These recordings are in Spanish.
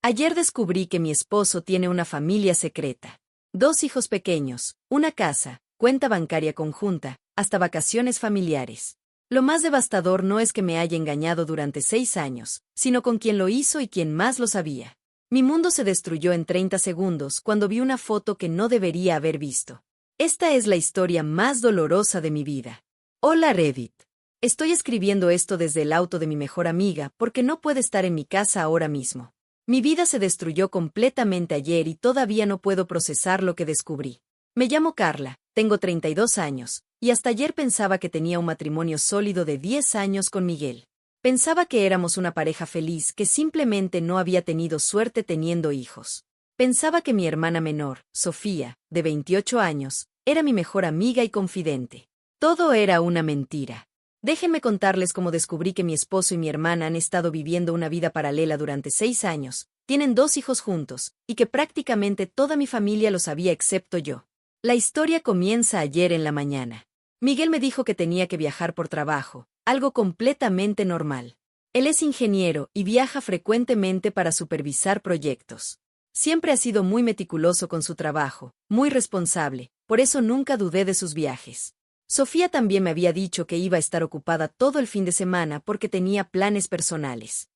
Ayer descubrí que mi esposo tiene una familia secreta. 2 hijos pequeños, una casa, cuenta bancaria conjunta, hasta vacaciones familiares. Lo más devastador no es que me haya engañado durante 6 años, sino con quien lo hizo y quien más lo sabía. Mi mundo se destruyó en 30 segundos cuando vi una foto que no debería haber visto. Esta es la historia más dolorosa de mi vida. Hola Reddit. Estoy escribiendo esto desde el auto de mi mejor amiga porque no puede estar en mi casa ahora mismo. Mi vida se destruyó completamente ayer y todavía no puedo procesar lo que descubrí. Me llamo Carla, tengo 32 años, y hasta ayer pensaba que tenía un matrimonio sólido de 10 años con Miguel. Pensaba que éramos una pareja feliz que simplemente no había tenido suerte teniendo hijos. Pensaba que mi hermana menor, Sofía, de 28 años, era mi mejor amiga y confidente. Todo era una mentira. Déjenme contarles cómo descubrí que mi esposo y mi hermana han estado viviendo una vida paralela durante 6 años, tienen 2 hijos juntos, y que prácticamente toda mi familia lo sabía excepto yo. La historia comienza ayer en la mañana. Miguel me dijo que tenía que viajar por trabajo, algo completamente normal. Él es ingeniero y viaja frecuentemente para supervisar proyectos. Siempre ha sido muy meticuloso con su trabajo, muy responsable, por eso nunca dudé de sus viajes. Sofía también me había dicho que iba a estar ocupada todo el fin de semana porque tenía planes personales.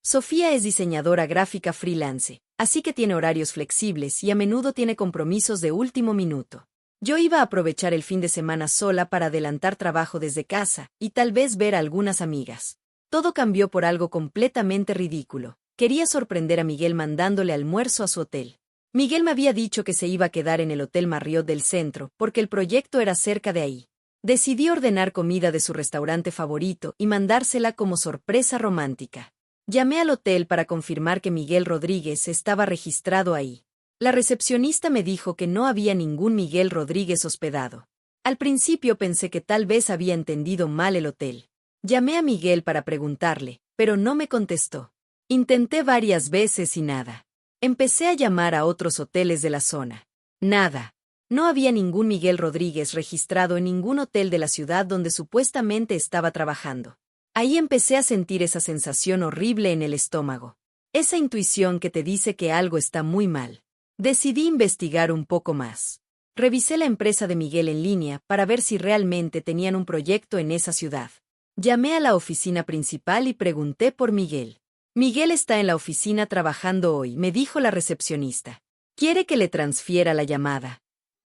Sofía es diseñadora gráfica freelance, así que tiene horarios flexibles y a menudo tiene compromisos de último minuto. Yo iba a aprovechar el fin de semana sola para adelantar trabajo desde casa y tal vez ver a algunas amigas. Todo cambió por algo completamente ridículo. Quería sorprender a Miguel mandándole almuerzo a su hotel. Miguel me había dicho que se iba a quedar en el Hotel Marriott del centro porque el proyecto era cerca de ahí. Decidí ordenar comida de su restaurante favorito y mandársela como sorpresa romántica. Llamé al hotel para confirmar que Miguel Rodríguez estaba registrado ahí. La recepcionista me dijo que no había ningún Miguel Rodríguez hospedado. Al principio pensé que tal vez había entendido mal el hotel. Llamé a Miguel para preguntarle, pero no me contestó. Intenté varias veces y nada. Empecé a llamar a otros hoteles de la zona. Nada. No había ningún Miguel Rodríguez registrado en ningún hotel de la ciudad donde supuestamente estaba trabajando. Ahí empecé a sentir esa sensación horrible en el estómago. Esa intuición que te dice que algo está muy mal. Decidí investigar un poco más. Revisé la empresa de Miguel en línea para ver si realmente tenían un proyecto en esa ciudad. Llamé a la oficina principal y pregunté por Miguel. Miguel está en la oficina trabajando hoy, me dijo la recepcionista. ¿Quiere que le transfiera la llamada?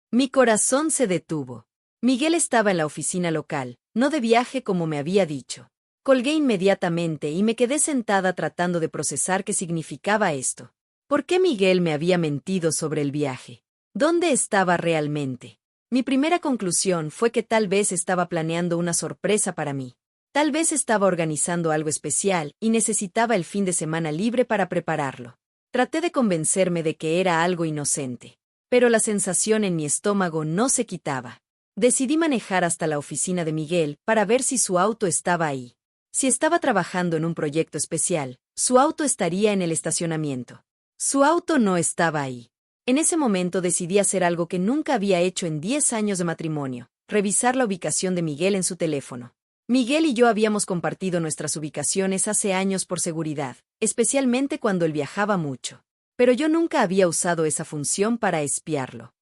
Mi corazón se detuvo. Miguel estaba en la oficina local, no de viaje como me había dicho. Colgué inmediatamente y me quedé sentada tratando de procesar qué significaba esto. ¿Por qué Miguel me había mentido sobre el viaje? ¿Dónde estaba realmente? Mi primera conclusión fue que tal vez estaba planeando una sorpresa para mí. Tal vez estaba organizando algo especial y necesitaba el fin de semana libre para prepararlo. Traté de convencerme de que era algo inocente. Pero la sensación en mi estómago no se quitaba. Decidí manejar hasta la oficina de Miguel para ver si su auto estaba ahí. Si estaba trabajando en un proyecto especial, su auto estaría en el estacionamiento. Su auto no estaba ahí. En ese momento decidí hacer algo que nunca había hecho en 10 años de matrimonio, revisar la ubicación de Miguel en su teléfono. Miguel y yo habíamos compartido nuestras ubicaciones hace años por seguridad, especialmente cuando él viajaba mucho. Pero yo nunca había usado esa función para espiarlo.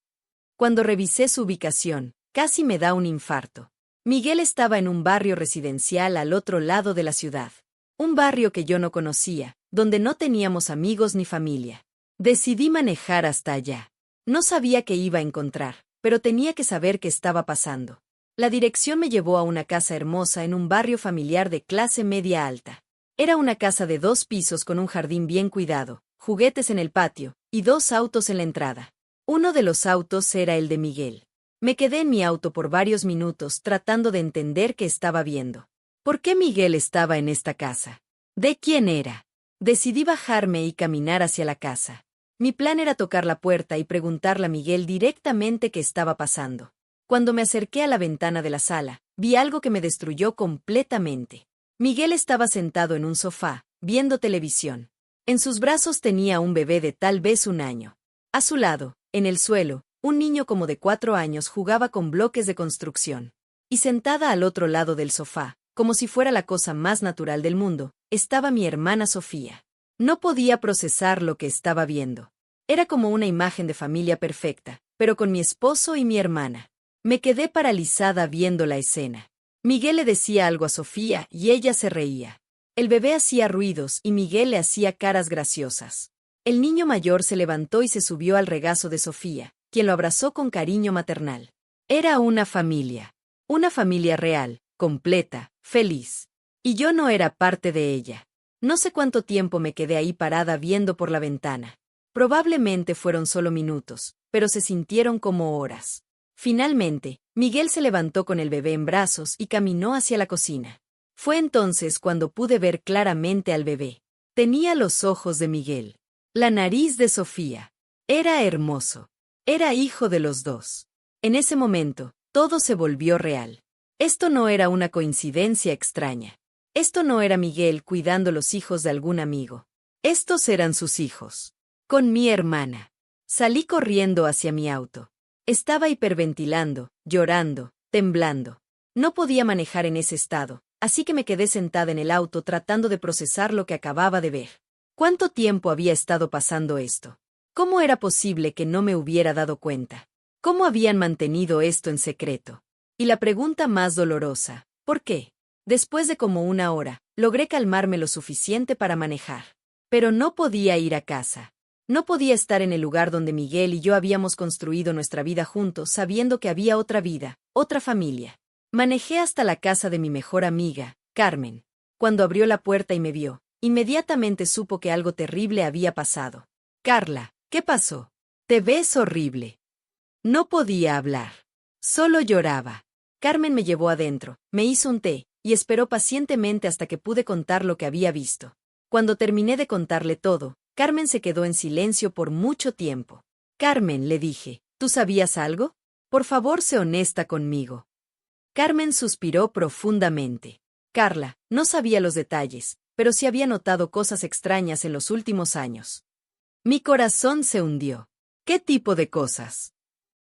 Cuando revisé su ubicación, casi me da un infarto. Miguel estaba en un barrio residencial al otro lado de la ciudad. Un barrio que yo no conocía, donde no teníamos amigos ni familia. Decidí manejar hasta allá. No sabía qué iba a encontrar, pero tenía que saber qué estaba pasando. La dirección me llevó a una casa hermosa en un barrio familiar de clase media alta. Era una casa de 2 pisos con un jardín bien cuidado, juguetes en el patio, y 2 autos en la entrada. Uno de los autos era el de Miguel. Me quedé en mi auto por varios minutos tratando de entender qué estaba viendo. ¿Por qué Miguel estaba en esta casa? ¿De quién era? Decidí bajarme y caminar hacia la casa. Mi plan era tocar la puerta y preguntarle a Miguel directamente qué estaba pasando. Cuando me acerqué a la ventana de la sala, vi algo que me destruyó completamente. Miguel estaba sentado en un sofá, viendo televisión. En sus brazos tenía un bebé de tal vez 1 año. A su lado, en el suelo, un niño como de 4 años jugaba con bloques de construcción. Y sentada al otro lado del sofá, como si fuera la cosa más natural del mundo, estaba mi hermana Sofía. No podía procesar lo que estaba viendo. Era como una imagen de familia perfecta, pero con mi esposo y mi hermana. Me quedé paralizada viendo la escena. Miguel le decía algo a Sofía y ella se reía. El bebé hacía ruidos y Miguel le hacía caras graciosas. El niño mayor se levantó y se subió al regazo de Sofía, quien lo abrazó con cariño maternal. Era una familia real, completa, feliz. Y yo no era parte de ella. No sé cuánto tiempo me quedé ahí parada viendo por la ventana. Probablemente fueron solo minutos, pero se sintieron como horas. Finalmente, Miguel se levantó con el bebé en brazos y caminó hacia la cocina. Fue entonces cuando pude ver claramente al bebé. Tenía los ojos de Miguel, la nariz de Sofía. Era hermoso. Era hijo de los dos. En ese momento, todo se volvió real. Esto no era una coincidencia extraña. Esto no era Miguel cuidando los hijos de algún amigo. Estos eran sus hijos. Con mi hermana. Salí corriendo hacia mi auto. Estaba hiperventilando, llorando, temblando. No podía manejar en ese estado, así que me quedé sentada en el auto tratando de procesar lo que acababa de ver. ¿Cuánto tiempo había estado pasando esto? ¿Cómo era posible que no me hubiera dado cuenta? ¿Cómo habían mantenido esto en secreto? Y la pregunta más dolorosa, ¿por qué? Después de como una hora, logré calmarme lo suficiente para manejar. Pero no podía ir a casa. No podía estar en el lugar donde Miguel y yo habíamos construido nuestra vida juntos sabiendo que había otra vida, otra familia. Manejé hasta la casa de mi mejor amiga, Carmen. Cuando abrió la puerta y me vio, inmediatamente supo que algo terrible había pasado. Carla, ¿qué pasó? Te ves horrible. No podía hablar. Solo lloraba. Carmen me llevó adentro, me hizo un té, y esperó pacientemente hasta que pude contar lo que había visto. Cuando terminé de contarle todo, Carmen se quedó en silencio por mucho tiempo. Carmen, le dije, ¿tú sabías algo? Por favor, sé honesta conmigo. Carmen suspiró profundamente. Carla, no sabía los detalles, pero sí había notado cosas extrañas en los últimos años. Mi corazón se hundió. ¿Qué tipo de cosas?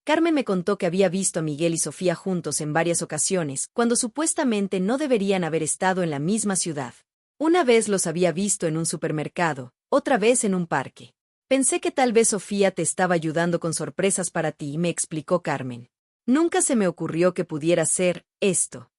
Carmen me contó que había visto a Miguel y Sofía juntos en varias ocasiones, cuando supuestamente no deberían haber estado en la misma ciudad. Una vez los había visto en un supermercado, otra vez en un parque. Pensé que tal vez Sofía te estaba ayudando con sorpresas para ti, me explicó Carmen. Nunca se me ocurrió que pudiera ser esto.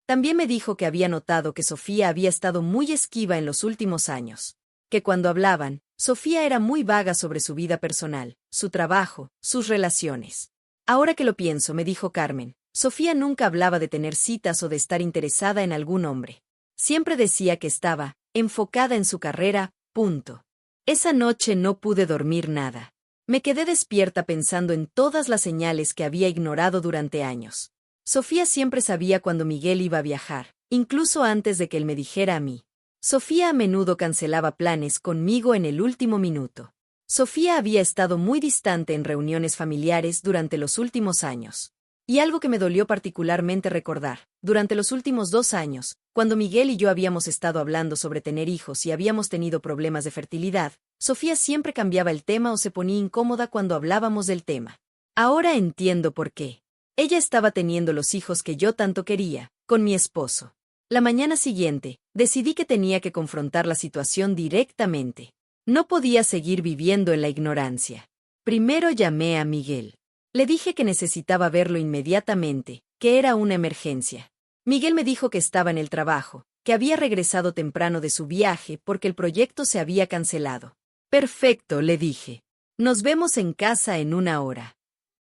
También me dijo que había notado que Sofía había estado muy esquiva en los últimos años. Que cuando hablaban, Sofía era muy vaga sobre su vida personal, su trabajo, sus relaciones. Ahora que lo pienso, me dijo Carmen, Sofía nunca hablaba de tener citas o de estar interesada en algún hombre. Siempre decía que estaba enfocada en su carrera, punto. Esa noche no pude dormir nada. Me quedé despierta pensando en todas las señales que había ignorado durante años. Sofía siempre sabía cuando Miguel iba a viajar, incluso antes de que él me dijera a mí. Sofía a menudo cancelaba planes conmigo en el último minuto. Sofía había estado muy distante en reuniones familiares durante los últimos años. Y algo que me dolió particularmente recordar, durante los últimos 2 años, cuando Miguel y yo habíamos estado hablando sobre tener hijos y habíamos tenido problemas de fertilidad, Sofía siempre cambiaba el tema o se ponía incómoda cuando hablábamos del tema. Ahora entiendo por qué. Ella estaba teniendo los hijos que yo tanto quería, con mi esposo. La mañana siguiente, decidí que tenía que confrontar la situación directamente. No podía seguir viviendo en la ignorancia. Primero llamé a Miguel. Le dije que necesitaba verlo inmediatamente, que era una emergencia. Miguel me dijo que estaba en el trabajo, que había regresado temprano de su viaje porque el proyecto se había cancelado. Perfecto, le dije. Nos vemos en casa en 1 hora.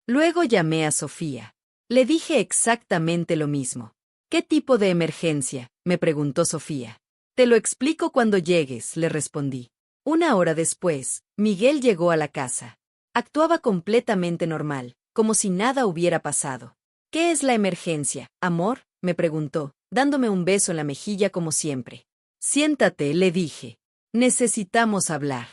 Luego llamé a Sofía. Le dije exactamente lo mismo. ¿Qué tipo de emergencia?, me preguntó Sofía. Te lo explico cuando llegues, le respondí. 1 hora después, Miguel llegó a la casa. Actuaba completamente normal, como si nada hubiera pasado. ¿Qué es la emergencia, amor?, me preguntó, dándome un beso en la mejilla como siempre. Siéntate, le dije. Necesitamos hablar.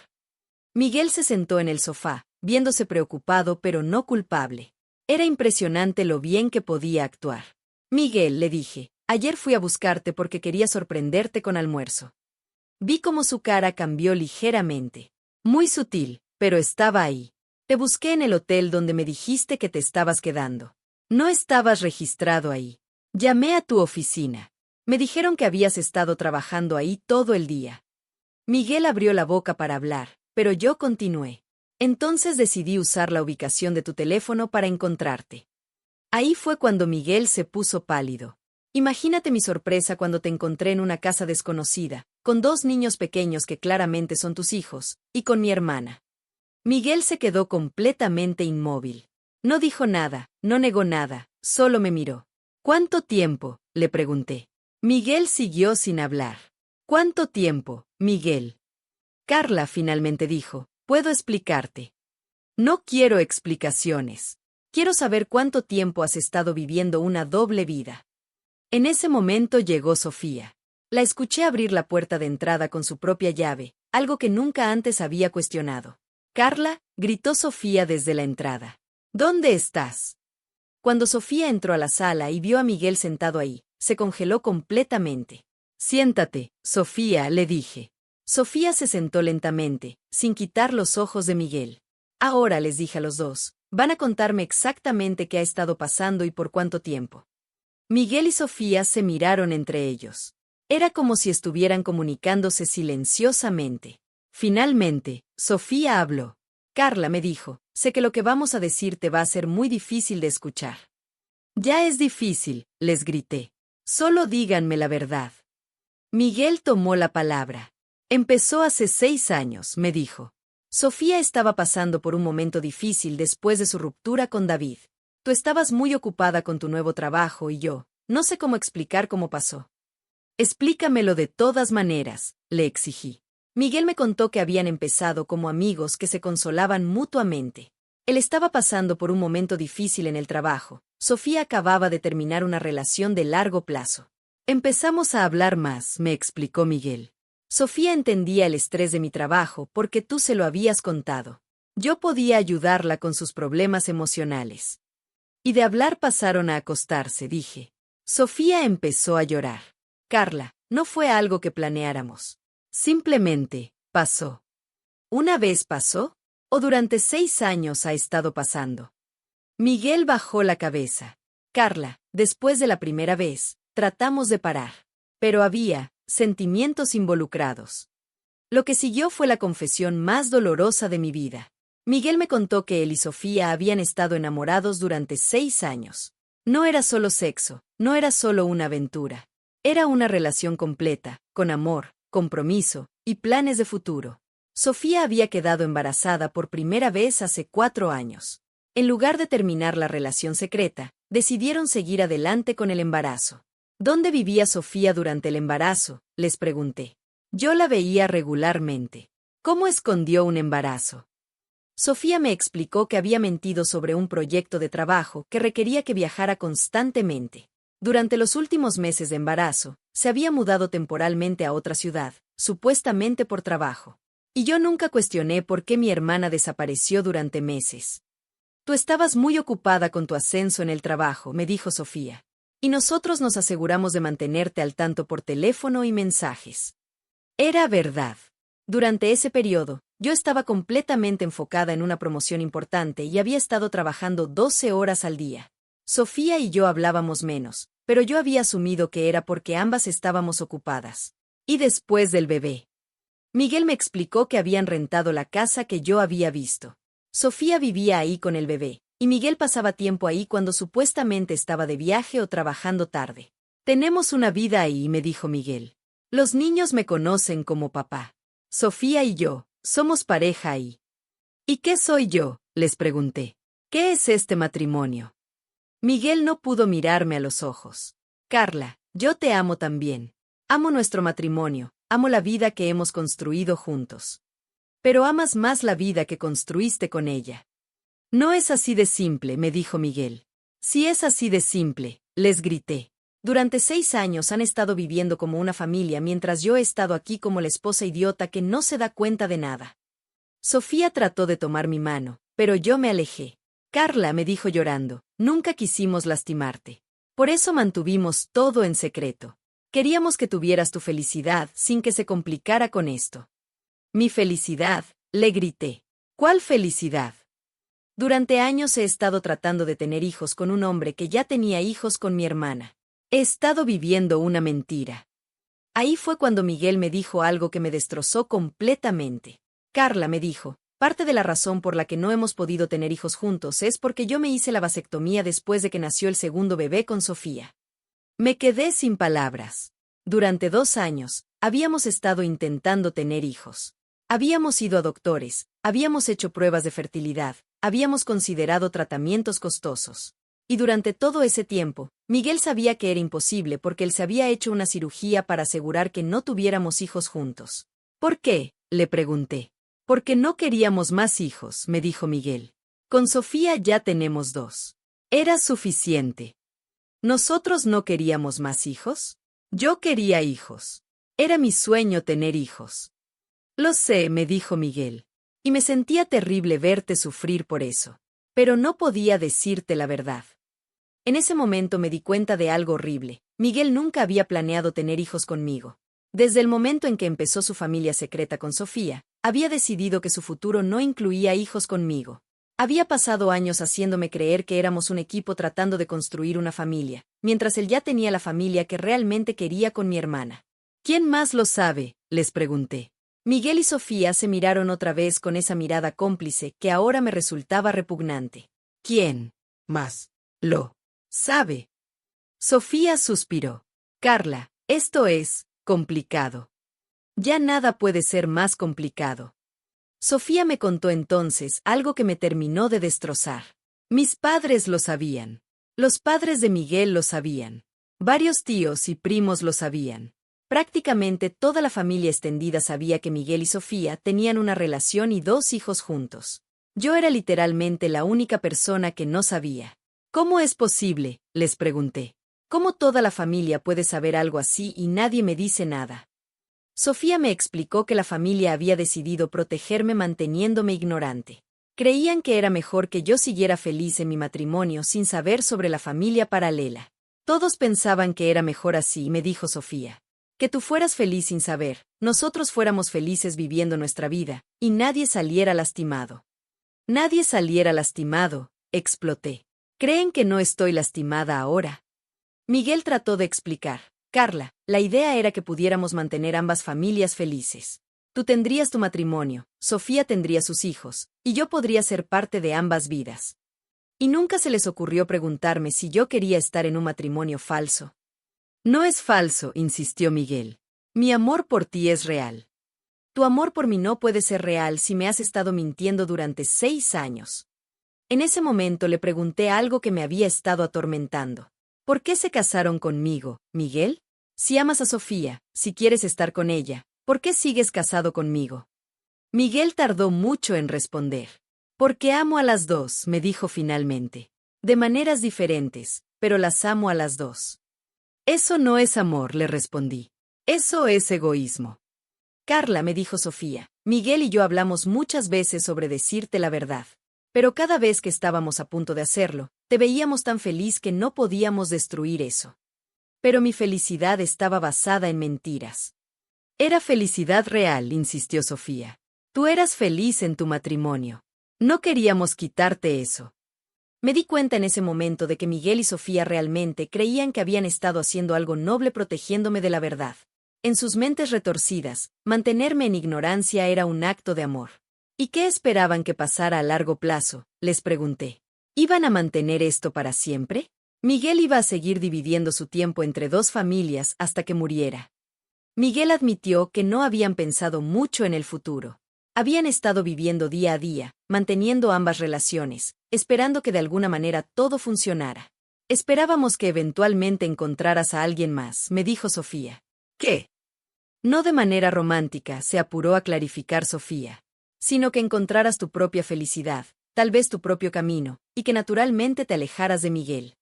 Miguel se sentó en el sofá, viéndose preocupado pero no culpable. Era impresionante lo bien que podía actuar. Miguel, le dije, ayer fui a buscarte porque quería sorprenderte con almuerzo. Vi cómo su cara cambió ligeramente. Muy sutil, pero estaba ahí. Te busqué en el hotel donde me dijiste que te estabas quedando. No estabas registrado ahí. Llamé a tu oficina. Me dijeron que habías estado trabajando ahí todo el día. Miguel abrió la boca para hablar, pero yo continué. Entonces decidí usar la ubicación de tu teléfono para encontrarte. Ahí fue cuando Miguel se puso pálido. Imagínate mi sorpresa cuando te encontré en una casa desconocida, con dos niños pequeños que claramente son tus hijos, y con mi hermana. Miguel se quedó completamente inmóvil. No dijo nada, no negó nada, solo me miró. ¿Cuánto tiempo?, le pregunté. Miguel siguió sin hablar. ¿Cuánto tiempo, Miguel? Carla finalmente dijo, puedo explicarte. No quiero explicaciones. Quiero saber cuánto tiempo has estado viviendo una doble vida. En ese momento llegó Sofía. La escuché abrir la puerta de entrada con su propia llave, algo que nunca antes había cuestionado. Carla, gritó Sofía desde la entrada. ¿Dónde estás? Cuando Sofía entró a la sala y vio a Miguel sentado ahí, se congeló completamente. Siéntate, Sofía, le dije. Sofía se sentó lentamente, sin quitar los ojos de Miguel. Ahora, les dije a los dos, van a contarme exactamente qué ha estado pasando y por cuánto tiempo. Miguel y Sofía se miraron entre ellos. Era como si estuvieran comunicándose silenciosamente. Finalmente, Sofía habló. Carla me dijo, sé que lo que vamos a decir te va a ser muy difícil de escuchar. Ya es difícil, les grité. Solo díganme la verdad. Miguel tomó la palabra. Empezó hace 6 años, me dijo. Sofía estaba pasando por un momento difícil después de su ruptura con David. Tú estabas muy ocupada con tu nuevo trabajo y yo, no sé cómo explicar cómo pasó. Explícamelo de todas maneras, le exigí. Miguel me contó que habían empezado como amigos que se consolaban mutuamente. Él estaba pasando por un momento difícil en el trabajo. Sofía acababa de terminar una relación de largo plazo. Empezamos a hablar más, me explicó Miguel. Sofía entendía el estrés de mi trabajo porque tú se lo habías contado. Yo podía ayudarla con sus problemas emocionales. Y de hablar pasaron a acostarse, dije. Sofía empezó a llorar. Carla, no fue algo que planeáramos. Simplemente, pasó. ¿Una vez pasó? ¿O durante 6 años ha estado pasando? Miguel bajó la cabeza. Carla, después de la primera vez, tratamos de parar. Pero había sentimientos involucrados. Lo que siguió fue la confesión más dolorosa de mi vida. Miguel me contó que él y Sofía habían estado enamorados durante 6 años. No era solo sexo, no era solo una aventura. Era una relación completa, con amor, compromiso y planes de futuro. Sofía había quedado embarazada por primera vez hace 4 años. En lugar de terminar la relación secreta, decidieron seguir adelante con el embarazo. ¿Dónde vivía Sofía durante el embarazo?, les pregunté. Yo la veía regularmente. ¿Cómo escondió un embarazo? Sofía me explicó que había mentido sobre un proyecto de trabajo que requería que viajara constantemente. Durante los últimos meses de embarazo, se había mudado temporalmente a otra ciudad, supuestamente por trabajo. Y yo nunca cuestioné por qué mi hermana desapareció durante meses. Tú estabas muy ocupada con tu ascenso en el trabajo, me dijo Sofía. Y nosotros nos aseguramos de mantenerte al tanto por teléfono y mensajes. Era verdad. Durante ese periodo, yo estaba completamente enfocada en una promoción importante y había estado trabajando 12 horas al día. Sofía y yo hablábamos menos, pero yo había asumido que era porque ambas estábamos ocupadas. Y después del bebé. Miguel me explicó que habían rentado la casa que yo había visto. Sofía vivía ahí con el bebé, y Miguel pasaba tiempo ahí cuando supuestamente estaba de viaje o trabajando tarde. Tenemos una vida ahí, me dijo Miguel. Los niños me conocen como papá. Sofía y yo, somos pareja ahí. ¿Y qué soy yo?, les pregunté. ¿Qué es este matrimonio? Miguel no pudo mirarme a los ojos. Carla, yo te amo también. Amo nuestro matrimonio, amo la vida que hemos construido juntos. Pero amas más la vida que construiste con ella. No es así de simple, me dijo Miguel. Si es así de simple, les grité. Durante 6 años han estado viviendo como una familia mientras yo he estado aquí como la esposa idiota que no se da cuenta de nada. Sofía trató de tomar mi mano, pero yo me alejé. Carla, me dijo llorando, nunca quisimos lastimarte. Por eso mantuvimos todo en secreto. Queríamos que tuvieras tu felicidad sin que se complicara con esto. Mi felicidad, le grité. ¿Cuál felicidad? Durante años he estado tratando de tener hijos con un hombre que ya tenía hijos con mi hermana. He estado viviendo una mentira. Ahí fue cuando Miguel me dijo algo que me destrozó completamente. Carla, me dijo, parte de la razón por la que no hemos podido tener hijos juntos es porque yo me hice la vasectomía después de que nació el segundo bebé con Sofía. Me quedé sin palabras. Durante 2 años, habíamos estado intentando tener hijos. Habíamos ido a doctores, habíamos hecho pruebas de fertilidad, habíamos considerado tratamientos costosos. Y durante todo ese tiempo, Miguel sabía que era imposible porque él se había hecho una cirugía para asegurar que no tuviéramos hijos juntos. ¿Por qué?, le pregunté. Porque no queríamos más hijos, me dijo Miguel. Con Sofía ya tenemos 2. Era suficiente. ¿Nosotros no queríamos más hijos? Yo quería hijos. Era mi sueño tener hijos. Lo sé, me dijo Miguel. Y me sentía terrible verte sufrir por eso. Pero no podía decirte la verdad. En ese momento me di cuenta de algo horrible. Miguel nunca había planeado tener hijos conmigo. Desde el momento en que empezó su familia secreta con Sofía, había decidido que su futuro no incluía hijos conmigo. Había pasado años haciéndome creer que éramos un equipo tratando de construir una familia, mientras él ya tenía la familia que realmente quería con mi hermana. ¿Quién más lo sabe?, les pregunté. Miguel y Sofía se miraron otra vez con esa mirada cómplice que ahora me resultaba repugnante. ¿Quién más lo sabe? Sofía suspiró. Carla, esto es complicado. Ya nada puede ser más complicado. Sofía me contó entonces algo que me terminó de destrozar. Mis padres lo sabían. Los padres de Miguel lo sabían. Varios tíos y primos lo sabían. Prácticamente toda la familia extendida sabía que Miguel y Sofía tenían una relación y 2 hijos juntos. Yo era literalmente la única persona que no sabía. ¿Cómo es posible?, les pregunté. ¿Cómo toda la familia puede saber algo así y nadie me dice nada? Sofía me explicó que la familia había decidido protegerme manteniéndome ignorante. Creían que era mejor que yo siguiera feliz en mi matrimonio sin saber sobre la familia paralela. Todos pensaban que era mejor así, me dijo Sofía. Que tú fueras feliz sin saber, nosotros fuéramos felices viviendo nuestra vida, y nadie saliera lastimado. Nadie saliera lastimado, exploté. ¿Creen que no estoy lastimada ahora? Miguel trató de explicar. Carla, la idea era que pudiéramos mantener ambas familias felices. Tú tendrías tu matrimonio, Sofía tendría sus hijos, y yo podría ser parte de ambas vidas. Y nunca se les ocurrió preguntarme si yo quería estar en un matrimonio falso. No es falso, insistió Miguel. Mi amor por ti es real. Tu amor por mí no puede ser real si me has estado mintiendo durante 6 años. En ese momento le pregunté algo que me había estado atormentando. ¿Por qué se casaron conmigo, Miguel? Si amas a Sofía, si quieres estar con ella, ¿por qué sigues casado conmigo? Miguel tardó mucho en responder. Porque amo a las 2, me dijo finalmente. De maneras diferentes, pero las amo a las 2. Eso no es amor, le respondí. Eso es egoísmo. Carla, me dijo Sofía, Miguel y yo hablamos muchas veces sobre decirte la verdad. Pero cada vez que estábamos a punto de hacerlo, te veíamos tan feliz que no podíamos destruir eso. Pero mi felicidad estaba basada en mentiras. Era felicidad real, insistió Sofía. Tú eras feliz en tu matrimonio. No queríamos quitarte eso. Me di cuenta en ese momento de que Miguel y Sofía realmente creían que habían estado haciendo algo noble protegiéndome de la verdad. En sus mentes retorcidas, mantenerme en ignorancia era un acto de amor. ¿Y qué esperaban que pasara a largo plazo?, les pregunté. ¿Iban a mantener esto para siempre? Miguel iba a seguir dividiendo su tiempo entre 2 familias hasta que muriera. Miguel admitió que no habían pensado mucho en el futuro. Habían estado viviendo día a día, manteniendo ambas relaciones, esperando que de alguna manera todo funcionara. Esperábamos que eventualmente encontraras a alguien más, me dijo Sofía. ¿Qué? No de manera romántica, se apuró a clarificar Sofía, sino que encontraras tu propia felicidad, tal vez tu propio camino, y que naturalmente te alejaras de Miguel.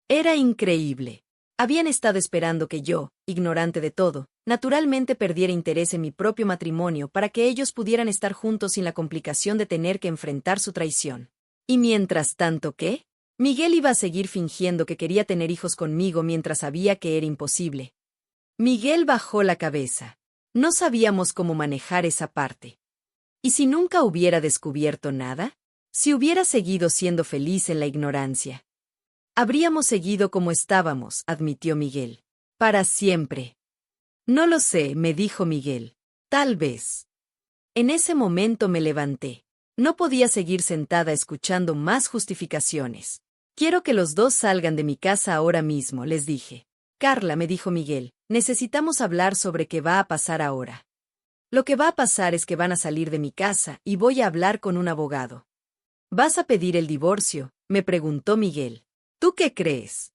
Era increíble. Habían estado esperando que yo, ignorante de todo, naturalmente perdiera interés en mi propio matrimonio para que ellos pudieran estar juntos sin la complicación de tener que enfrentar su traición. ¿Y mientras tanto qué? Miguel iba a seguir fingiendo que quería tener hijos conmigo mientras sabía que era imposible. Miguel bajó la cabeza. No sabíamos cómo manejar esa parte. ¿Y si nunca hubiera descubierto nada? Si hubiera seguido siendo feliz en la ignorancia. Habríamos seguido como estábamos, admitió Miguel. Para siempre. No lo sé, me dijo Miguel. Tal vez. En ese momento me levanté. No podía seguir sentada escuchando más justificaciones. Quiero que los dos salgan de mi casa ahora mismo, les dije. Carla, me dijo Miguel, necesitamos hablar sobre qué va a pasar ahora. Lo que va a pasar es que van a salir de mi casa y voy a hablar con un abogado. ¿Vas a pedir el divorcio?, me preguntó Miguel. ¿Tú qué crees?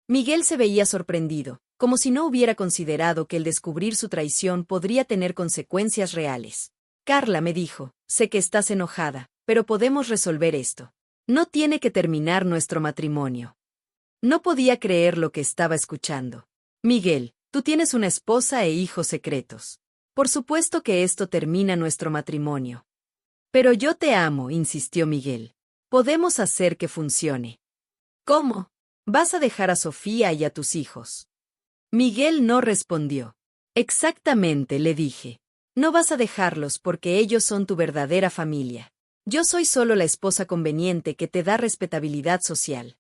Miguel se veía sorprendido, como si no hubiera considerado que el descubrir su traición podría tener consecuencias reales. Carla, me dijo, sé que estás enojada, pero podemos resolver esto. No tiene que terminar nuestro matrimonio. No podía creer lo que estaba escuchando. Miguel, tú tienes una esposa e hijos secretos. Por supuesto que esto termina nuestro matrimonio. Pero yo te amo, insistió Miguel. Podemos hacer que funcione. ¿Cómo? ¿Vas a dejar a Sofía y a tus hijos? Miguel no respondió. Exactamente, le dije. No vas a dejarlos porque ellos son tu verdadera familia. Yo soy solo la esposa conveniente que te da respetabilidad social.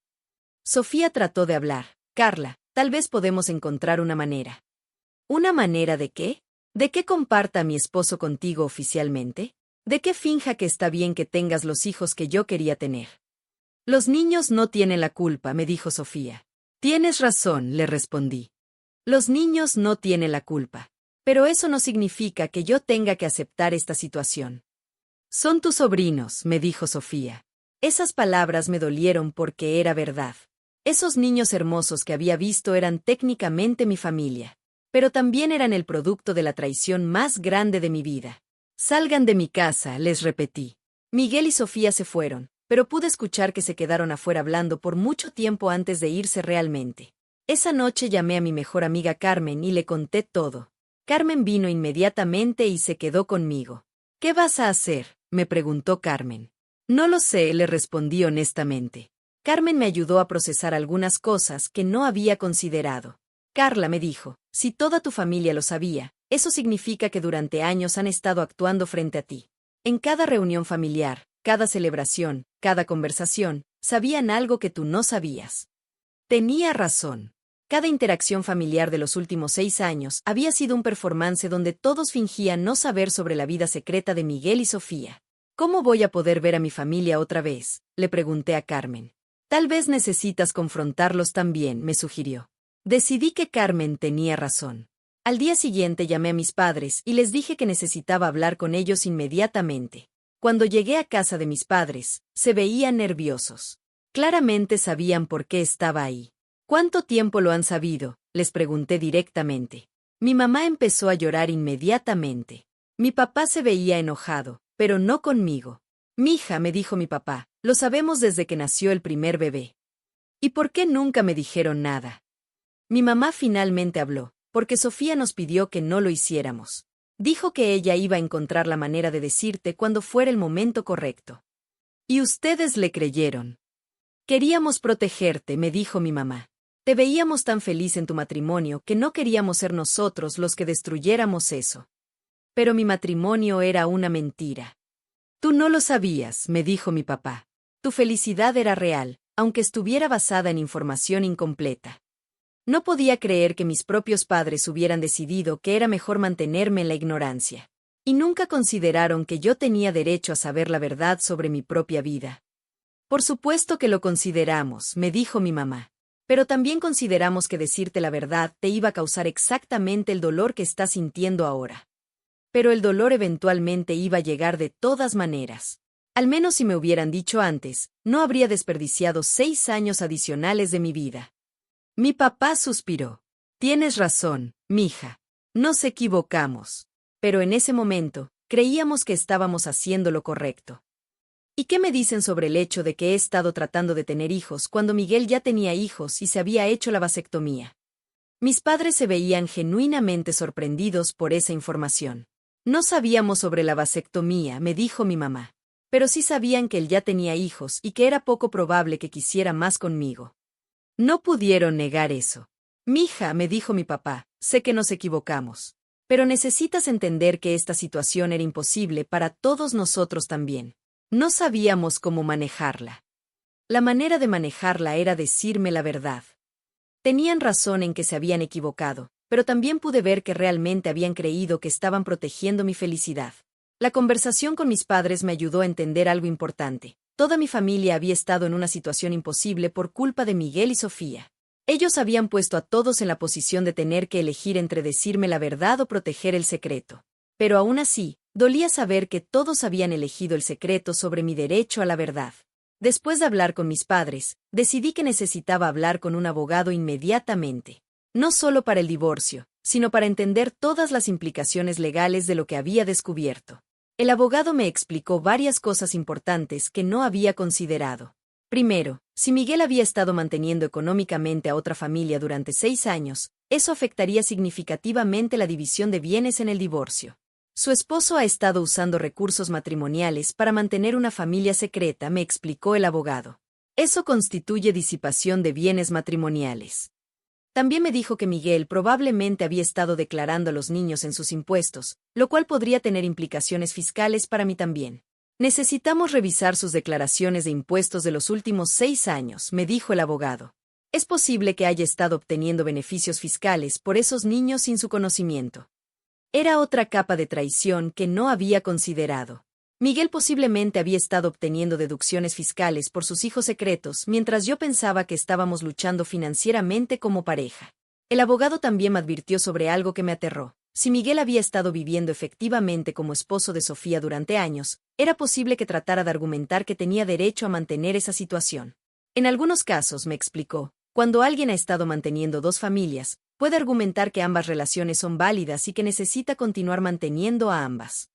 Sofía trató de hablar. Carla, tal vez podemos encontrar una manera. ¿Una manera de qué? ¿De qué comparta a mi esposo contigo oficialmente? ¿De qué finja que está bien que tengas los hijos que yo quería tener? Los niños no tienen la culpa, me dijo Sofía. Tienes razón, le respondí. Los niños no tienen la culpa. Pero eso no significa que yo tenga que aceptar esta situación. Son tus sobrinos, me dijo Sofía. Esas palabras me dolieron porque era verdad. Esos niños hermosos que había visto eran técnicamente mi familia. Pero también eran el producto de la traición más grande de mi vida. Salgan de mi casa, les repetí. Miguel y Sofía se fueron, pero pude escuchar que se quedaron afuera hablando por mucho tiempo antes de irse realmente. Esa noche llamé a mi mejor amiga Carmen y le conté todo. Carmen vino inmediatamente y se quedó conmigo. ¿Qué vas a hacer?, me preguntó Carmen. No lo sé, le respondí honestamente. Carmen me ayudó a procesar algunas cosas que no había considerado. Carla, me dijo, si toda tu familia lo sabía, eso significa que durante años han estado actuando frente a ti. En cada reunión familiar, cada celebración, cada conversación, sabían algo que tú no sabías. Tenía razón. Cada interacción familiar de los últimos 6 años había sido un performance donde todos fingían no saber sobre la vida secreta de Miguel y Sofía. ¿Cómo voy a poder ver a mi familia otra vez?, le pregunté a Carmen. Tal vez necesitas confrontarlos también, me sugirió. Decidí que Carmen tenía razón. Al día siguiente llamé a mis padres y les dije que necesitaba hablar con ellos inmediatamente. Cuando llegué a casa de mis padres, se veían nerviosos. Claramente sabían por qué estaba ahí. ¿Cuánto tiempo lo han sabido?, les pregunté directamente. Mi mamá empezó a llorar inmediatamente. Mi papá se veía enojado, pero no conmigo. Mija, me dijo mi papá, lo sabemos desde que nació el primer bebé. ¿Y por qué nunca me dijeron nada? Mi mamá finalmente habló, porque Sofía nos pidió que no lo hiciéramos. Dijo que ella iba a encontrar la manera de decirte cuando fuera el momento correcto. Y ustedes le creyeron. Queríamos protegerte, me dijo mi mamá. Te veíamos tan feliz en tu matrimonio que no queríamos ser nosotros los que destruyéramos eso. Pero mi matrimonio era una mentira. Tú no lo sabías, me dijo mi papá. Tu felicidad era real, aunque estuviera basada en información incompleta. No podía creer que mis propios padres hubieran decidido que era mejor mantenerme en la ignorancia. Y nunca consideraron que yo tenía derecho a saber la verdad sobre mi propia vida. Por supuesto que lo consideramos, me dijo mi mamá. Pero también consideramos que decirte la verdad te iba a causar exactamente el dolor que estás sintiendo ahora. Pero el dolor eventualmente iba a llegar de todas maneras. Al menos si me hubieran dicho antes, no habría desperdiciado 6 años adicionales de mi vida. Mi papá suspiró. Tienes razón, mija. Nos equivocamos. Pero en ese momento, creíamos que estábamos haciendo lo correcto. ¿Y qué me dicen sobre el hecho de que he estado tratando de tener hijos cuando Miguel ya tenía hijos y se había hecho la vasectomía? Mis padres se veían genuinamente sorprendidos por esa información. No sabíamos sobre la vasectomía, me dijo mi mamá. Pero sí sabían que él ya tenía hijos y que era poco probable que quisiera más conmigo. No pudieron negar eso. Mija, me dijo mi papá, sé que nos equivocamos. Pero necesitas entender que esta situación era imposible para todos nosotros también. No sabíamos cómo manejarla. La manera de manejarla era decirme la verdad. Tenían razón en que se habían equivocado, pero también pude ver que realmente habían creído que estaban protegiendo mi felicidad. La conversación con mis padres me ayudó a entender algo importante. Toda mi familia había estado en una situación imposible por culpa de Miguel y Sofía. Ellos habían puesto a todos en la posición de tener que elegir entre decirme la verdad o proteger el secreto. Pero aún así, dolía saber que todos habían elegido el secreto sobre mi derecho a la verdad. Después de hablar con mis padres, decidí que necesitaba hablar con un abogado inmediatamente. No solo para el divorcio, sino para entender todas las implicaciones legales de lo que había descubierto. El abogado me explicó varias cosas importantes que no había considerado. Primero, si Miguel había estado manteniendo económicamente a otra familia durante 6 años, eso afectaría significativamente la división de bienes en el divorcio. Su esposo ha estado usando recursos matrimoniales para mantener una familia secreta, me explicó el abogado. Eso constituye disipación de bienes matrimoniales. También me dijo que Miguel probablemente había estado declarando a los niños en sus impuestos, lo cual podría tener implicaciones fiscales para mí también. Necesitamos revisar sus declaraciones de impuestos de los últimos 6 años, me dijo el abogado. Es posible que haya estado obteniendo beneficios fiscales por esos niños sin su conocimiento. Era otra capa de traición que no había considerado. Miguel posiblemente había estado obteniendo deducciones fiscales por sus hijos secretos mientras yo pensaba que estábamos luchando financieramente como pareja. El abogado también me advirtió sobre algo que me aterró. Si Miguel había estado viviendo efectivamente como esposo de Sofía durante años, era posible que tratara de argumentar que tenía derecho a mantener esa situación. En algunos casos, me explicó, cuando alguien ha estado manteniendo 2 familias, puede argumentar que ambas relaciones son válidas y que necesita continuar manteniendo a ambas.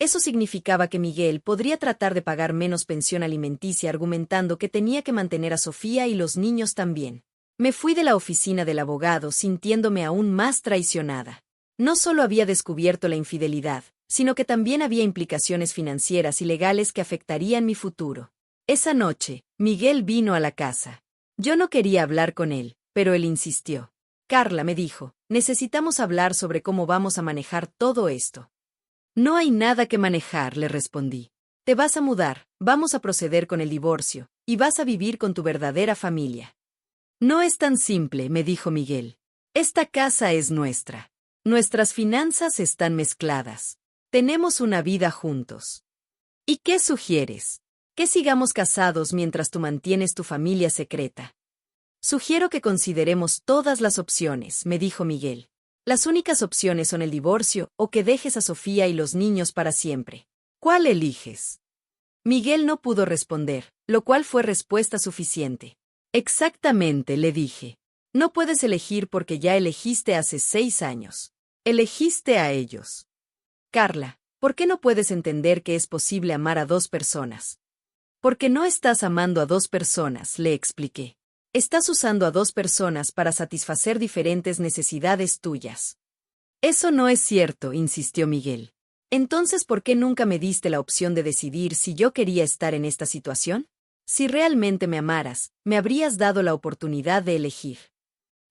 Eso significaba que Miguel podría tratar de pagar menos pensión alimenticia argumentando que tenía que mantener a Sofía y los niños también. Me fui de la oficina del abogado sintiéndome aún más traicionada. No solo había descubierto la infidelidad, sino que también había implicaciones financieras y legales que afectarían mi futuro. Esa noche, Miguel vino a la casa. Yo no quería hablar con él, pero él insistió. Carla, me dijo, necesitamos hablar sobre cómo vamos a manejar todo esto. No hay nada que manejar, le respondí. Te vas a mudar, vamos a proceder con el divorcio, y vas a vivir con tu verdadera familia. No es tan simple, me dijo Miguel. Esta casa es nuestra. Nuestras finanzas están mezcladas. Tenemos una vida juntos. ¿Y qué sugieres? Que sigamos casados mientras tú mantienes tu familia secreta. Sugiero que consideremos todas las opciones, me dijo Miguel. Las únicas opciones son el divorcio o que dejes a Sofía y los niños para siempre. ¿Cuál eliges? Miguel no pudo responder, lo cual fue respuesta suficiente. Exactamente, le dije. No puedes elegir porque ya elegiste hace 6 años. Elegiste a ellos. Carla, ¿por qué no puedes entender que es posible amar a 2 personas? Porque no estás amando a 2 personas, le expliqué. Estás usando a 2 personas para satisfacer diferentes necesidades tuyas. Eso no es cierto, insistió Miguel. Entonces, ¿por qué nunca me diste la opción de decidir si yo quería estar en esta situación? Si realmente me amaras, me habrías dado la oportunidad de elegir.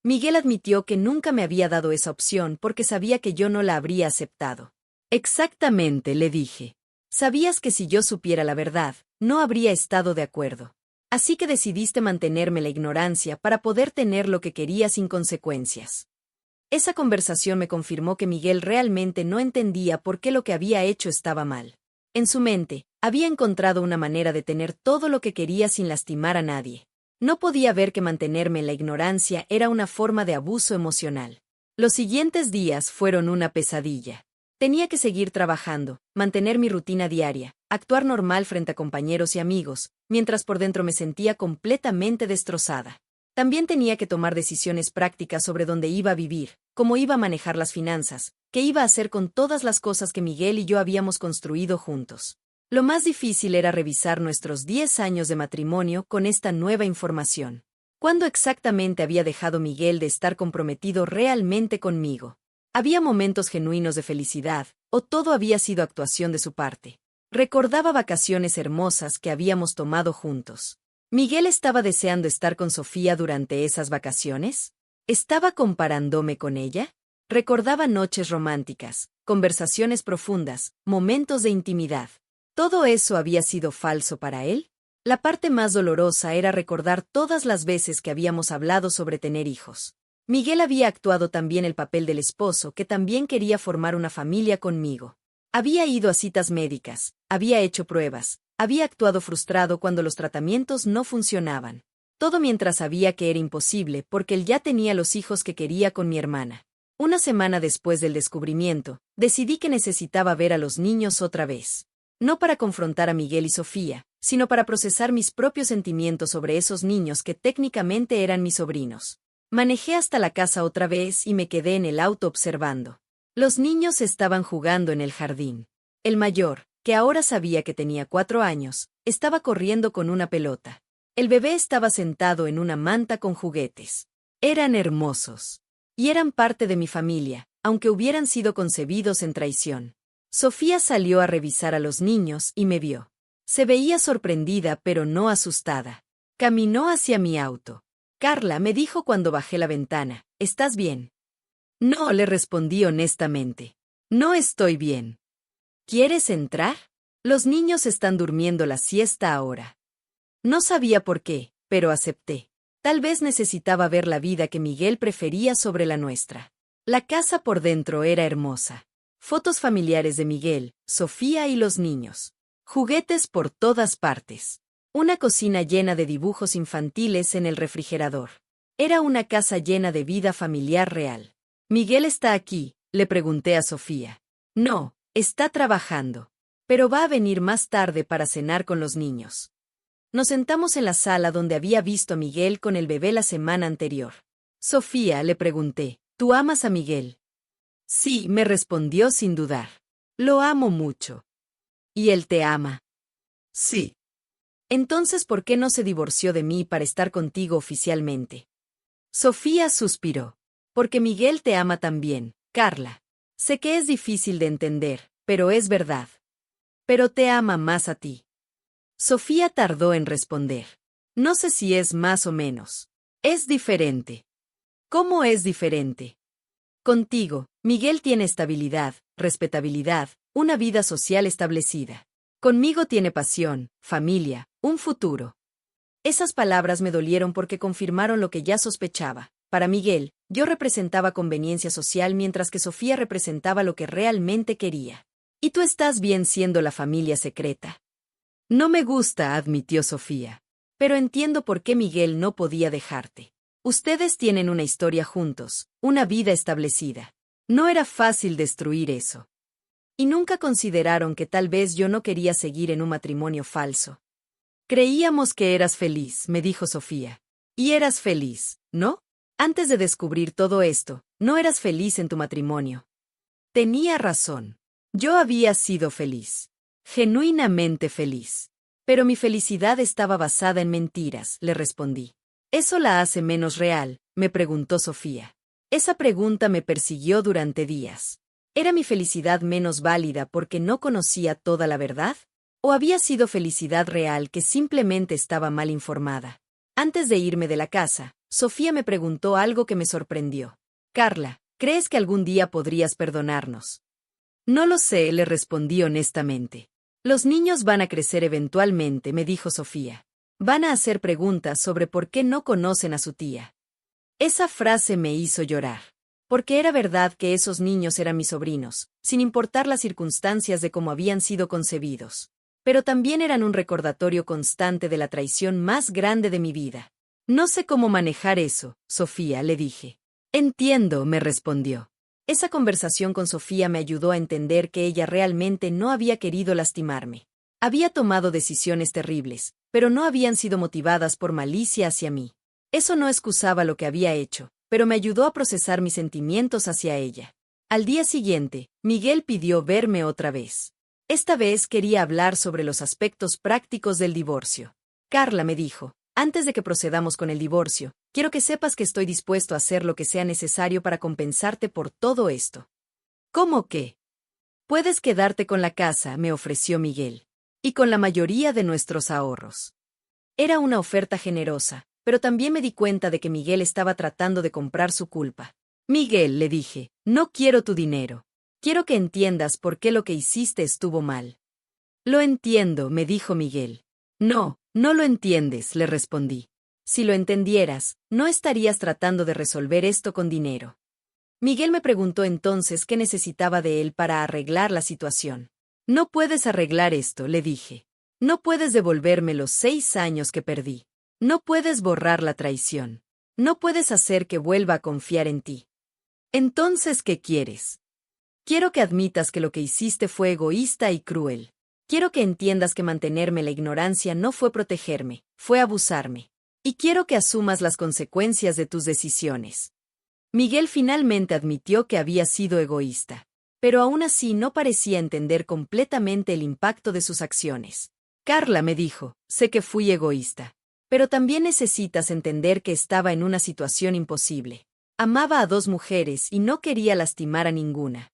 Miguel admitió que nunca me había dado esa opción porque sabía que yo no la habría aceptado. Exactamente, le dije. Sabías que si yo supiera la verdad, no habría estado de acuerdo. Así que decidiste mantenerme la ignorancia para poder tener lo que quería sin consecuencias. Esa conversación me confirmó que Miguel realmente no entendía por qué lo que había hecho estaba mal. En su mente, había encontrado una manera de tener todo lo que quería sin lastimar a nadie. No podía ver que mantenerme en la ignorancia era una forma de abuso emocional. Los siguientes días fueron una pesadilla. Tenía que seguir trabajando, mantener mi rutina diaria, actuar normal frente a compañeros y amigos, mientras por dentro me sentía completamente destrozada. También tenía que tomar decisiones prácticas sobre dónde iba a vivir, cómo iba a manejar las finanzas, qué iba a hacer con todas las cosas que Miguel y yo habíamos construido juntos. Lo más difícil era revisar nuestros 10 años de matrimonio con esta nueva información. ¿Cuándo exactamente había dejado Miguel de estar comprometido realmente conmigo? ¿Había momentos genuinos de felicidad, o todo había sido actuación de su parte? Recordaba vacaciones hermosas que habíamos tomado juntos. ¿Miguel estaba deseando estar con Sofía durante esas vacaciones? ¿Estaba comparándome con ella? Recordaba noches románticas, conversaciones profundas, momentos de intimidad. ¿Todo eso había sido falso para él? La parte más dolorosa era recordar todas las veces que habíamos hablado sobre tener hijos. Miguel había actuado también el papel del esposo que también quería formar una familia conmigo. Había ido a citas médicas, había hecho pruebas, había actuado frustrado cuando los tratamientos no funcionaban. Todo mientras sabía que era imposible porque él ya tenía los hijos que quería con mi hermana. Una semana después del descubrimiento, decidí que necesitaba ver a los niños otra vez. No para confrontar a Miguel y Sofía, sino para procesar mis propios sentimientos sobre esos niños que técnicamente eran mis sobrinos. Manejé hasta la casa otra vez y me quedé en el auto observando. Los niños estaban jugando en el jardín. El mayor, que ahora sabía que tenía 4 años, estaba corriendo con una pelota. El bebé estaba sentado en una manta con juguetes. Eran hermosos. Y eran parte de mi familia, aunque hubieran sido concebidos en traición. Sofía salió a revisar a los niños y me vio. Se veía sorprendida pero no asustada. Caminó hacia mi auto. Carla me dijo cuando bajé la ventana, ¿estás bien? No, le respondí honestamente. No estoy bien. ¿Quieres entrar? Los niños están durmiendo la siesta ahora. No sabía por qué, pero acepté. Tal vez necesitaba ver la vida que Miguel prefería sobre la nuestra. La casa por dentro era hermosa. Fotos familiares de Miguel, Sofía y los niños. Juguetes por todas partes. Una cocina llena de dibujos infantiles en el refrigerador. Era una casa llena de vida familiar real. ¿Miguel está aquí?, le pregunté a Sofía. No, está trabajando. Pero va a venir más tarde para cenar con los niños. Nos sentamos en la sala donde había visto a Miguel con el bebé la semana anterior. Sofía, le pregunté, ¿tú amas a Miguel? Sí, me respondió sin dudar. Lo amo mucho. ¿Y él te ama? Sí. Entonces, ¿por qué no se divorció de mí para estar contigo oficialmente? Sofía suspiró. Porque Miguel te ama también, Carla. Sé que es difícil de entender, pero es verdad. Pero te ama más a ti. Sofía tardó en responder. No sé si es más o menos. Es diferente. ¿Cómo es diferente? Contigo, Miguel tiene estabilidad, respetabilidad, una vida social establecida. Conmigo tiene pasión, familia, un futuro. Esas palabras me dolieron porque confirmaron lo que ya sospechaba. Para Miguel, yo representaba conveniencia social mientras que Sofía representaba lo que realmente quería. ¿Y tú estás bien siendo la familia secreta? No me gusta, admitió Sofía. Pero entiendo por qué Miguel no podía dejarte. Ustedes tienen una historia juntos, una vida establecida. No era fácil destruir eso. Y nunca consideraron que tal vez yo no quería seguir en un matrimonio falso. Creíamos que eras feliz, me dijo Sofía. Y eras feliz, ¿no? Antes de descubrir todo esto, no eras feliz en tu matrimonio. Tenía razón. Yo había sido feliz. Genuinamente feliz. Pero mi felicidad estaba basada en mentiras, le respondí. ¿Eso la hace menos real?, me preguntó Sofía. Esa pregunta me persiguió durante días. ¿Era mi felicidad menos válida porque no conocía toda la verdad? ¿O había sido felicidad real que simplemente estaba mal informada? Antes de irme de la casa, Sofía me preguntó algo que me sorprendió. Carla, ¿crees que algún día podrías perdonarnos? No lo sé, le respondí honestamente. Los niños van a crecer eventualmente, me dijo Sofía. Van a hacer preguntas sobre por qué no conocen a su tía. Esa frase me hizo llorar. Porque era verdad que esos niños eran mis sobrinos, sin importar las circunstancias de cómo habían sido concebidos. Pero también eran un recordatorio constante de la traición más grande de mi vida. No sé cómo manejar eso, Sofía, le dije. Entiendo, me respondió. Esa conversación con Sofía me ayudó a entender que ella realmente no había querido lastimarme. Había tomado decisiones terribles, pero no habían sido motivadas por malicia hacia mí. Eso no excusaba lo que había hecho, pero me ayudó a procesar mis sentimientos hacia ella. Al día siguiente, Miguel pidió verme otra vez. Esta vez quería hablar sobre los aspectos prácticos del divorcio. Carla, me dijo, antes de que procedamos con el divorcio, quiero que sepas que estoy dispuesto a hacer lo que sea necesario para compensarte por todo esto. ¿Cómo qué? Puedes quedarte con la casa, me ofreció Miguel. Y con la mayoría de nuestros ahorros. Era una oferta generosa, pero también me di cuenta de que Miguel estaba tratando de comprar su culpa. Miguel, le dije, no quiero tu dinero. Quiero que entiendas por qué lo que hiciste estuvo mal. Lo entiendo, me dijo Miguel. No, no lo entiendes, le respondí. Si lo entendieras, no estarías tratando de resolver esto con dinero. Miguel me preguntó entonces qué necesitaba de él para arreglar la situación. No puedes arreglar esto, le dije. No puedes devolverme los 6 años que perdí. No puedes borrar la traición. No puedes hacer que vuelva a confiar en ti. Entonces, ¿qué quieres? Quiero que admitas que lo que hiciste fue egoísta y cruel. Quiero que entiendas que mantenerme en la ignorancia no fue protegerme, fue abusarme. Y quiero que asumas las consecuencias de tus decisiones. Miguel finalmente admitió que había sido egoísta, pero aún así no parecía entender completamente el impacto de sus acciones. Carla me dijo, sé que fui egoísta, pero también necesitas entender que estaba en una situación imposible. Amaba a 2 mujeres y no quería lastimar a ninguna.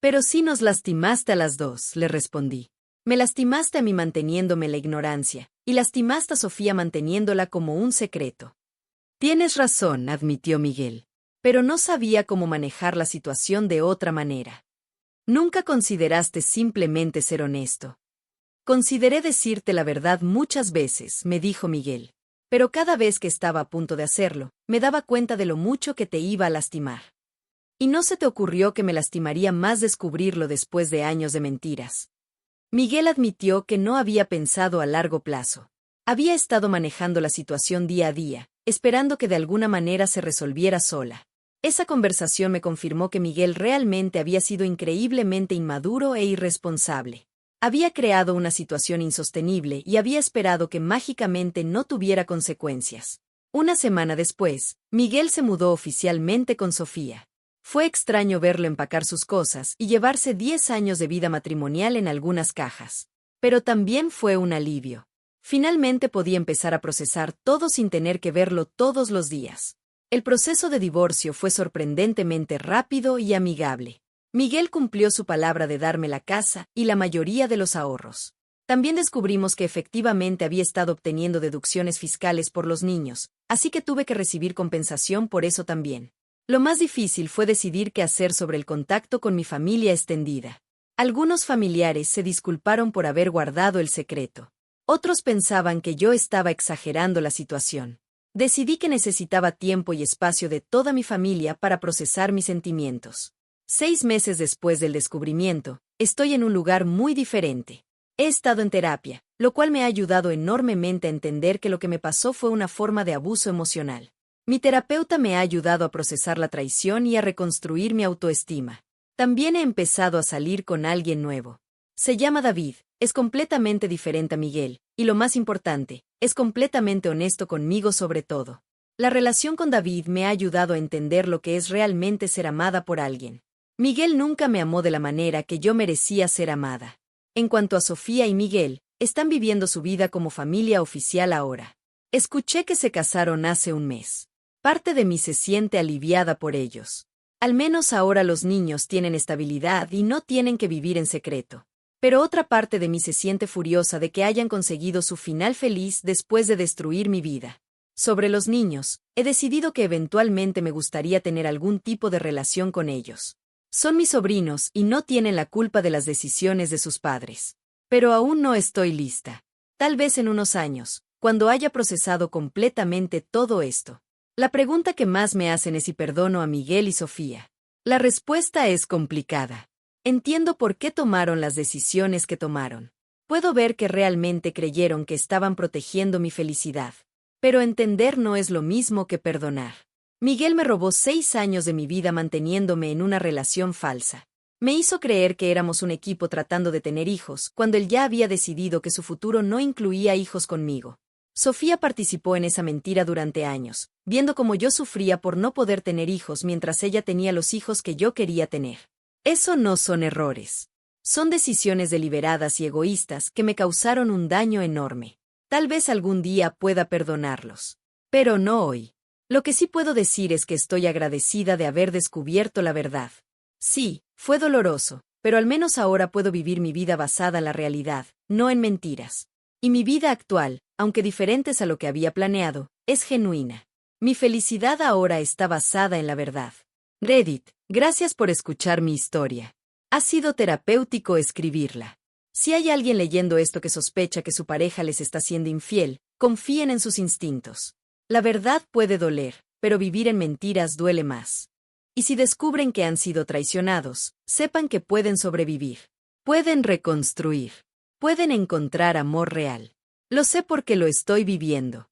Pero sí nos lastimaste a las 2, le respondí. Me lastimaste a mí manteniéndome en la ignorancia, y lastimaste a Sofía manteniéndola como un secreto. Tienes razón, admitió Miguel, pero no sabía cómo manejar la situación de otra manera. Nunca consideraste simplemente ser honesto. Consideré decirte la verdad muchas veces, me dijo Miguel, pero cada vez que estaba a punto de hacerlo, me daba cuenta de lo mucho que te iba a lastimar. ¿Y no se te ocurrió que me lastimaría más descubrirlo después de años de mentiras? Miguel admitió que no había pensado a largo plazo. Había estado manejando la situación día a día, esperando que de alguna manera se resolviera sola. Esa conversación me confirmó que Miguel realmente había sido increíblemente inmaduro e irresponsable. Había creado una situación insostenible y había esperado que mágicamente no tuviera consecuencias. Una semana después, Miguel se mudó oficialmente con Sofía. Fue extraño verlo empacar sus cosas y llevarse 10 años de vida matrimonial en algunas cajas. Pero también fue un alivio. Finalmente podía empezar a procesar todo sin tener que verlo todos los días. El proceso de divorcio fue sorprendentemente rápido y amigable. Miguel cumplió su palabra de darme la casa y la mayoría de los ahorros. También descubrimos que efectivamente había estado obteniendo deducciones fiscales por los niños, así que tuve que recibir compensación por eso también. Lo más difícil fue decidir qué hacer sobre el contacto con mi familia extendida. Algunos familiares se disculparon por haber guardado el secreto. Otros pensaban que yo estaba exagerando la situación. Decidí que necesitaba tiempo y espacio de toda mi familia para procesar mis sentimientos. 6 meses después del descubrimiento, estoy en un lugar muy diferente. He estado en terapia, lo cual me ha ayudado enormemente a entender que lo que me pasó fue una forma de abuso emocional. Mi terapeuta me ha ayudado a procesar la traición y a reconstruir mi autoestima. También he empezado a salir con alguien nuevo. Se llama David, es completamente diferente a Miguel, y lo más importante, es completamente honesto conmigo sobre todo. La relación con David me ha ayudado a entender lo que es realmente ser amada por alguien. Miguel nunca me amó de la manera que yo merecía ser amada. En cuanto a Sofía y Miguel, están viviendo su vida como familia oficial ahora. Escuché que se casaron hace un mes. Parte de mí se siente aliviada por ellos. Al menos ahora los niños tienen estabilidad y no tienen que vivir en secreto. Pero otra parte de mí se siente furiosa de que hayan conseguido su final feliz después de destruir mi vida. Sobre los niños, he decidido que eventualmente me gustaría tener algún tipo de relación con ellos. Son mis sobrinos y no tienen la culpa de las decisiones de sus padres. Pero aún no estoy lista. Tal vez en unos años, cuando haya procesado completamente todo esto. La pregunta que más me hacen es si perdono a Miguel y Sofía. La respuesta es complicada. Entiendo por qué tomaron las decisiones que tomaron. Puedo ver que realmente creyeron que estaban protegiendo mi felicidad. Pero entender no es lo mismo que perdonar. Miguel me robó 6 años de mi vida manteniéndome en una relación falsa. Me hizo creer que éramos un equipo tratando de tener hijos, cuando él ya había decidido que su futuro no incluía hijos conmigo. Sofía participó en esa mentira durante años, viendo cómo yo sufría por no poder tener hijos mientras ella tenía los hijos que yo quería tener. Eso no son errores. Son decisiones deliberadas y egoístas que me causaron un daño enorme. Tal vez algún día pueda perdonarlos. Pero no hoy. Lo que sí puedo decir es que estoy agradecida de haber descubierto la verdad. Sí, fue doloroso, pero al menos ahora puedo vivir mi vida basada en la realidad, no en mentiras. Y mi vida actual, aunque diferentes a lo que había planeado, es genuina. Mi felicidad ahora está basada en la verdad. Reddit, gracias por escuchar mi historia. Ha sido terapéutico escribirla. Si hay alguien leyendo esto que sospecha que su pareja les está siendo infiel, confíen en sus instintos. La verdad puede doler, pero vivir en mentiras duele más. Y si descubren que han sido traicionados, sepan que pueden sobrevivir. Pueden reconstruir. Pueden encontrar amor real. Lo sé porque lo estoy viviendo.